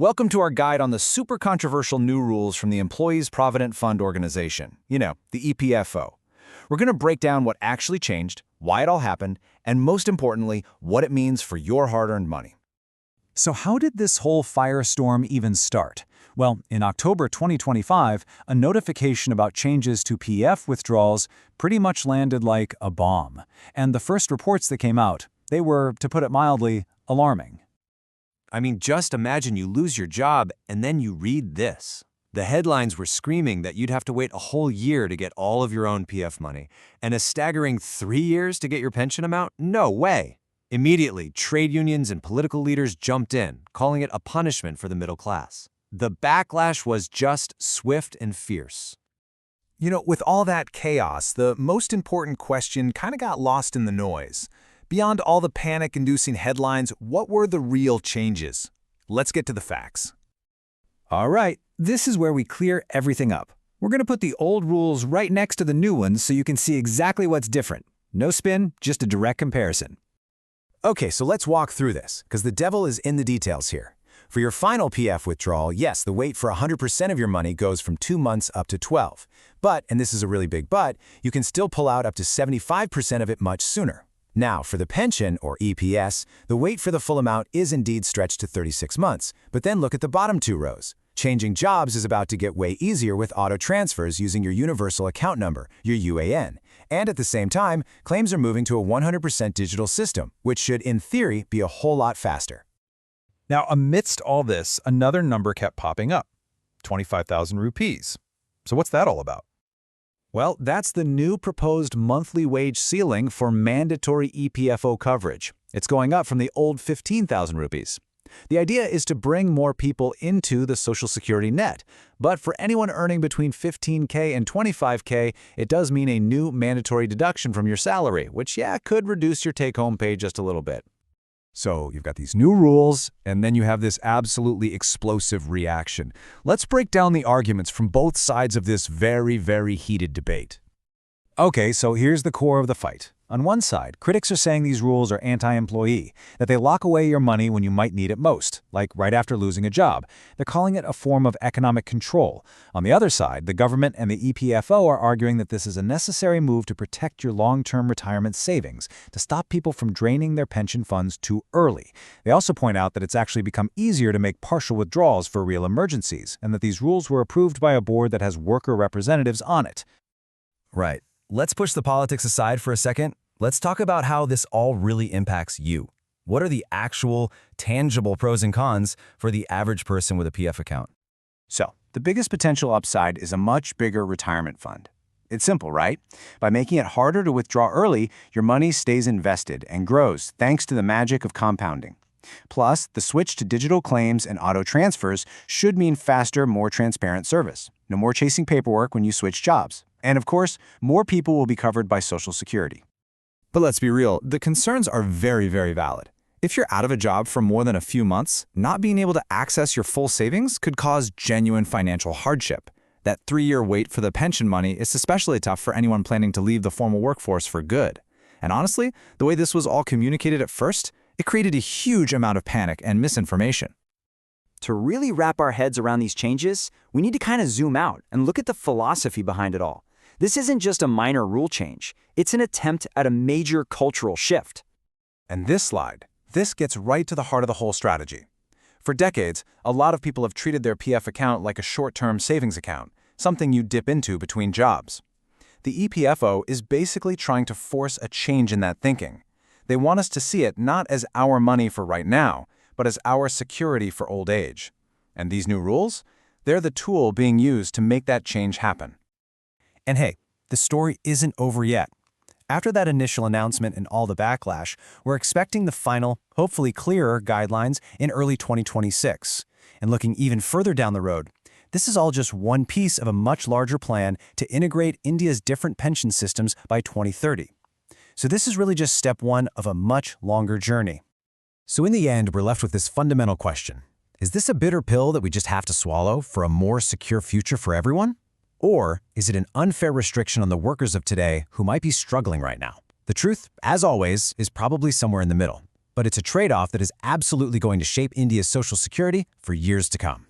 Welcome to our guide on the super controversial new rules from the Employees Provident Fund Organization, the EPFO. We're going to break down what actually changed, why it all happened, and most importantly, what it means for your hard-earned money. So how did this whole firestorm even start? Well, in October 2025, a notification about changes to PF withdrawals pretty much landed like a bomb. And the first reports that came out, they were, to put it mildly, alarming. I mean, just imagine you lose your job and then you read this. The headlines were screaming that you'd have to wait a whole year to get all of your own PF money, and a staggering 3 years to get your pension amount? No way! Immediately, trade unions and political leaders jumped in, calling it a punishment for the middle class. The backlash was just swift and fierce. With all that chaos, the most important question kind of got lost in the noise. Beyond all the panic-inducing headlines, what were the real changes? Let's get to the facts. All right, this is where we clear everything up. We're going to put the old rules right next to the new ones so you can see exactly what's different. No spin, just a direct comparison. Okay, so let's walk through this, because the devil is in the details here. For your final PF withdrawal, yes, the wait for 100% of your money goes from 2 months up to 12. But, and this is a really big but, you can still pull out up to 75% of it much sooner. Now, for the pension, or EPS, the wait for the full amount is indeed stretched to 36 months, but then look at the bottom 2 rows. Changing jobs is about to get way easier with auto transfers using your universal account number, your UAN. And at the same time, claims are moving to a 100% digital system, which should, in theory, be a whole lot faster. Now, amidst all this, another number kept popping up, 25,000 rupees. So what's that all about? Well, that's the new proposed monthly wage ceiling for mandatory EPFO coverage. It's going up from the old 15,000 rupees. The idea is to bring more people into the Social Security net. But for anyone earning between 15K and 25K, it does mean a new mandatory deduction from your salary, which, could reduce your take-home pay just a little bit. So you've got these new rules, and then you have this absolutely explosive reaction. Let's break down the arguments from both sides of this very, very heated debate. Okay, so here's the core of the fight. On one side, critics are saying these rules are anti-employee, that they lock away your money when you might need it most, like right after losing a job. They're calling it a form of economic control. On the other side, the government and the EPFO are arguing that this is a necessary move to protect your long-term retirement savings, to stop people from draining their pension funds too early. They also point out that it's actually become easier to make partial withdrawals for real emergencies, and that these rules were approved by a board that has worker representatives on it. Right. Let's push the politics aside for a second. Let's talk about how this all really impacts you. What are the actual, tangible pros and cons for the average person with a PF account? So, the biggest potential upside is a much bigger retirement fund. It's simple, right? By making it harder to withdraw early, your money stays invested and grows thanks to the magic of compounding. Plus, the switch to digital claims and auto transfers should mean faster, more transparent service. No more chasing paperwork when you switch jobs. And of course, more people will be covered by Social Security. But let's be real, the concerns are very, very valid. If you're out of a job for more than a few months, not being able to access your full savings could cause genuine financial hardship. That 3-year wait for the pension money is especially tough for anyone planning to leave the formal workforce for good. And honestly, the way this was all communicated at first, it created a huge amount of panic and misinformation. To really wrap our heads around these changes, we need to kind of zoom out and look at the philosophy behind it all. This isn't just a minor rule change. It's an attempt at a major cultural shift. And this gets right to the heart of the whole strategy. For decades, a lot of people have treated their PF account like a short-term savings account, something you dip into between jobs. The EPFO is basically trying to force a change in that thinking. They want us to see it not as our money for right now, but as our security for old age. And these new rules? They're the tool being used to make that change happen. And hey, the story isn't over yet. After that initial announcement and all the backlash, we're expecting the final, hopefully clearer, guidelines in early 2026. And looking even further down the road, this is all just one piece of a much larger plan to integrate India's different pension systems by 2030. So this is really just step one of a much longer journey. So in the end, we're left with this fundamental question. Is this a bitter pill that we just have to swallow for a more secure future for everyone? Or is it an unfair restriction on the workers of today who might be struggling right now? The truth, as always, is probably somewhere in the middle. But it's a trade-off that is absolutely going to shape India's social security for years to come.